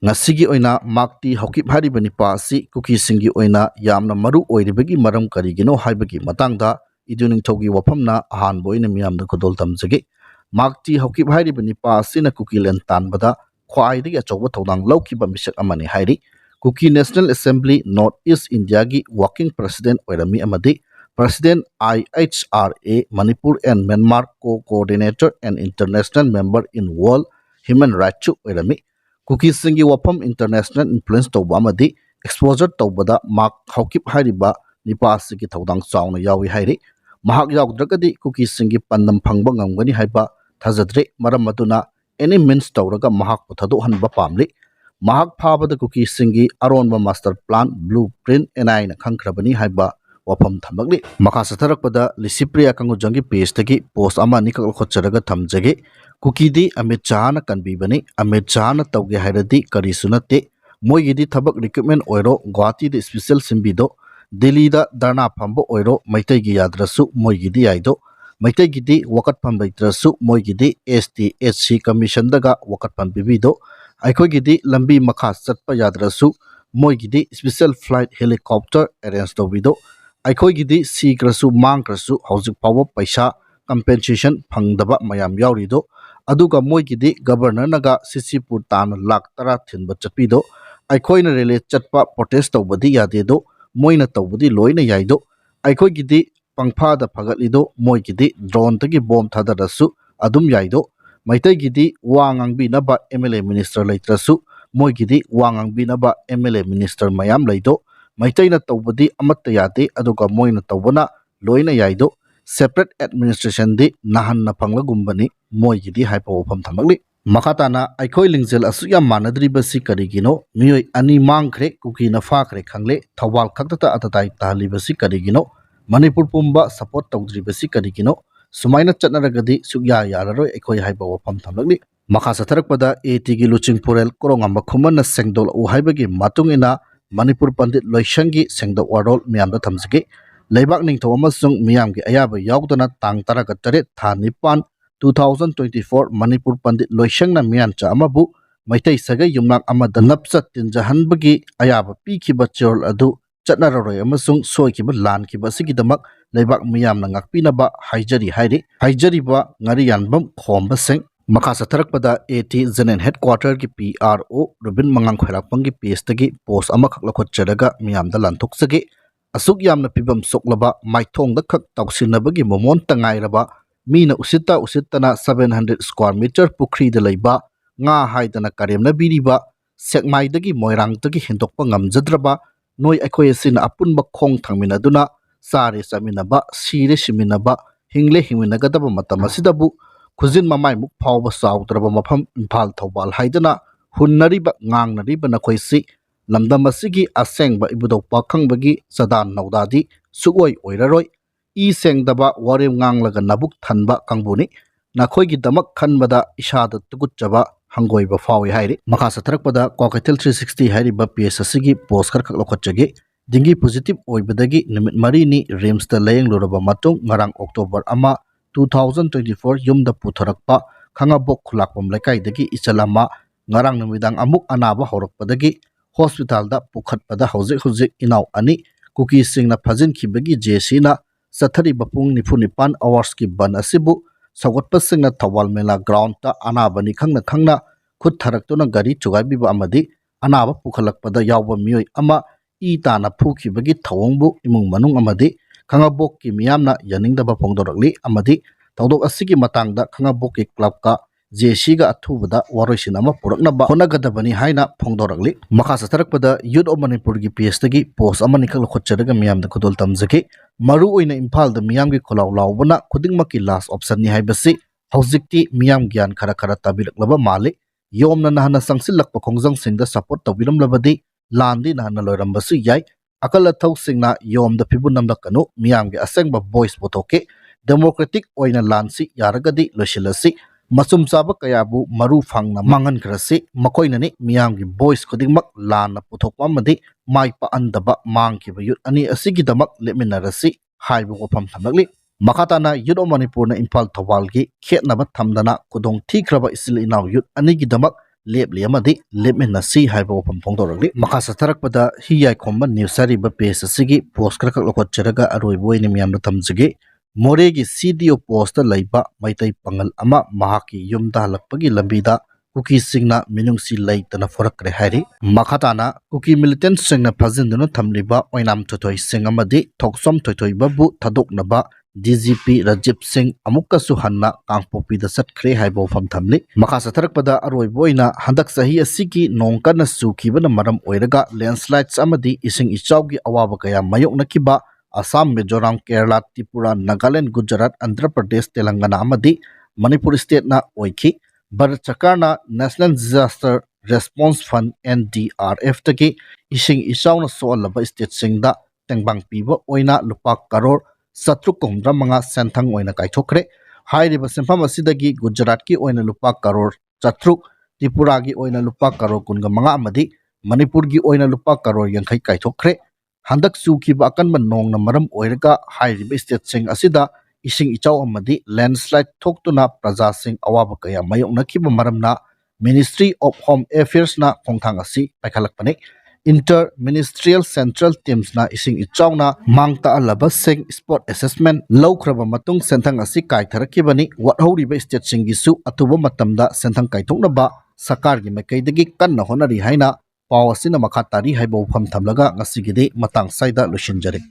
Ngasigi oina makti hokip hariba nipa asi kuki singi oina yamna maru oiribagi maram karigino haibagi matangda iduning thogi wafamna ahan boina miyamda kodol tamjage makti hokip hariba nipa asina kuki len tanbada khwaidagi achoba thodang lawkiba misak amani hairi kuki National Assembly North East India gi working president oirami amadi President IHRA Manipur and Myanmar co-coordinator and international member in World Human Rights oirami kuki singi wafam international influence tawba amadi exposure tawbada mak hawkip hairiba nipa asigi thodang chawna yawi hairi mahak yawdragadi kuki singi pandam phangba ngamgani haiba thajadre maram aduna any means tawraga mahak puthado hanba pamli mahak phabada kuki singi aronba master plan blueprint NI na khangkrabani haiba wafam thamagli makha satharakpada Lisipriya Kangujangi page tagi post ama nikal khocharaga thamjage kuki di Amit Shah na kanbibani Amit Shah na tawge hairadi karisunate moigi di thabak recruitment oiro Guwahati di special simbido Delhi da dharna phambo oiro maitai gi yadrasu moigi di aido maitai gi di wakat pham laitrasu moigi di STHC commission daga wakat pham bibido aikhoi gi di lambi makha chatpa yadrasu moigi di special flight helicopter arrange tawbido aikhoi gi di sikrasu mangkrasu haujuk pawo paisa compensation phangdaba mayam yaurido aduga moigi di governor naga Sisipur tan lakh tara thinba chapido aikhoi na rele chatpa protest tawbadi yadedo moina tawbadi loina yaido aikhoi gi di pangpha da phagatlido moigi di drone tagi bomb thadarasu adum yaido maitai gi di wangang bi naba MLA minister laitrasu moigi di wangang bi naba MLA minister mayam laido maitai na tawbadi amatta yade aduga moina tawbana loina yaido separate administration di nahan na panglagumbani moigi di haipa wafam thamagli makatana aikhoi lingjel asu yam manadri basi karigino miyoi ani mangkhre kuki na fakhre khangle thawal khaktata atatai tahli basi karigino Manipur pumba support tawdri basi karigino sumaina chatnaragadi sugya yararoi aikhoi haipa wafam thamagli makha satharakpada AT gi luching purel korongamba khumanna sengdol u haibagi matungina Manipur Pandit Loisangi sengdok warol miyamda thamjage leibak ningthaw amasung miyamgi ayaba yawdana tang taraga taret tha nipan 2024 Manipur Pandit Loisangna miyancha amabu maitai sagai yumnak amada napsat tinjahanbagi ayaba pikiba chorol adu chatnararoi amasung soikiba lankiba sigidamak leibak miyamna ngakpinaba haijari hairi haijariba ngari yanbam khomba seng makha satharakpada AT Zenen headquarter ki PRO Rubin Mangang Khairakpang ki page tagi post ama khakla khotcharaga miyamda lanthok asuk yamna pibam soklaba maithong da khak tawsinabagi momon tangairaba mina usittana 700 square meter pukri da leiba nga haidana karemna biriba sekmai dagi moirang dagi hindokpa ngamjadraba noi aikhoi sin apunba khong thangminaduna sare saminaba sire siminaba hingle hingminagadaba matamasidabu khujin mamai muk phawba saudraba mafam Imphal Thawbal haidana hunnariba ngangnariba nakhoisi lamdam asigi asengba ibudokpa khangbagi sadan naudadi sugoi oiraroi I sengdaba warem nganglaga nabuk thanba kangbuni nakhoigi damak khanbada isada tugutjaba hangoiba fawi hairi makha satharakpada Kwakaitel 360 hairiba PS asigi post khar lokhotjage dingi positive oibadagi nimit marini rims ta layeng luraba matung ngarang October ama 2024 yumda putharakpa khangabok khulakpam laikai dagi ichalama ngarang numidang amuk anaba horakpadagi hospital da pukhatpada hojik inaw ani kuki singna phajin khibagi JC na sathari bapung nifunipan hours ki ban asibu sawatpa singna Thawal Mela ground ta anabani khangna khut tharaktuna gari chugaibiba amadi anaba pukhalakpada yawba miyoi ama I tana phukibagi thawongbu imung manung amadi khangabok ki miyamna yaningdaba phongdorakli amadi tawdok asigi matangda khangabok ki club ka JC ga athubada waroisin ama puraknaba honagadabani haina phongdorakli makha satharakpada Youth of Manipur gi PS tagi post amani khal khotcharaga miyamda khudol tamjake maru oina Imphal da miyamgi kholaw lawbana khudingmaki last option ni haibasi hojikti miyam gyan khara tabiraklaba male yomna nahana sangsilakpa khongjang singda support tabiramlabadi landi nahana loirambasu yai akal athau singna yomda phibunamlakanu miyamgi asengba voice botoke democratic oina lansi yaragadi losilasi masum chaba kayabu maru phangna mangan krasi makoinani miyamgi voice khudingmak lana puthokpa amadi maipa andaba mangkiba yut ani asigi damak leminarasi haibu wafam thamlakli makatana Youth of Manipur na Imphal Thawbal gi khetnaba thamdana kudong thikraba isil inaw yut anigi damak lepli amadi lepminasi haiba wafam phongdoragli makha satharakpada hi yaikhomba newsari ba page asigi post krakak lokot charaga aroibo ine miyamna thamjige moregi CDO post ta laiba maitai pangal ama mahaki yumda halakpagi lambida kuki singna minungsi laitana forakre hairi makhatana kuki militant singna phajinduna thamliba oinam thothoi sing amadi thoksom thoithoi babu thadoknaba DGP Rajiv Singh amukka suhanna kangpopi da satkre haibo fam thamli makha satharakpada aroi boina handak sahi asigi nongkana sukibana maram oiraga landslides amadi ising ichawgi awaba kaya mayoknakiba Assam, Mizoram, Kerala, Tripura, Nagaland, Gujarat, Andhra Pradesh, Telangana amadi Manipur state na oiki Bharat Sarkar na National Disaster Response Fund NDRF tagi ising isawna soalaba state singda tengbang piba oina lupa karor Satruk Komdra mga senthang oina kaithokre hairiba senpham asidagi Gujarat ki oina lupa karor Satruk Tripura gi oina lupa karor kunga mga amadi Manipur gi oina lupa karor yankhai kaithokre handak sukiba akanba nongna maram oiraga hairiba state sing asida ising ichaw amadi landslide thoktuna praja sing awaba kaya mayoknakiba maramna Ministry of Home Affairs na khongthang asi paikhalakpani Inter Ministerial Central Teams na ising ichawna mangta alaba sing spot assessment lawkraba matung senthang asi kaitharakibani wathoriba state sing gisu atuba matamda senthang kaithoknaba sakar gi makaidagi kanna honari haina paw asina makha tari haibo pham thamlaga ngasigidi matang saida lushinjari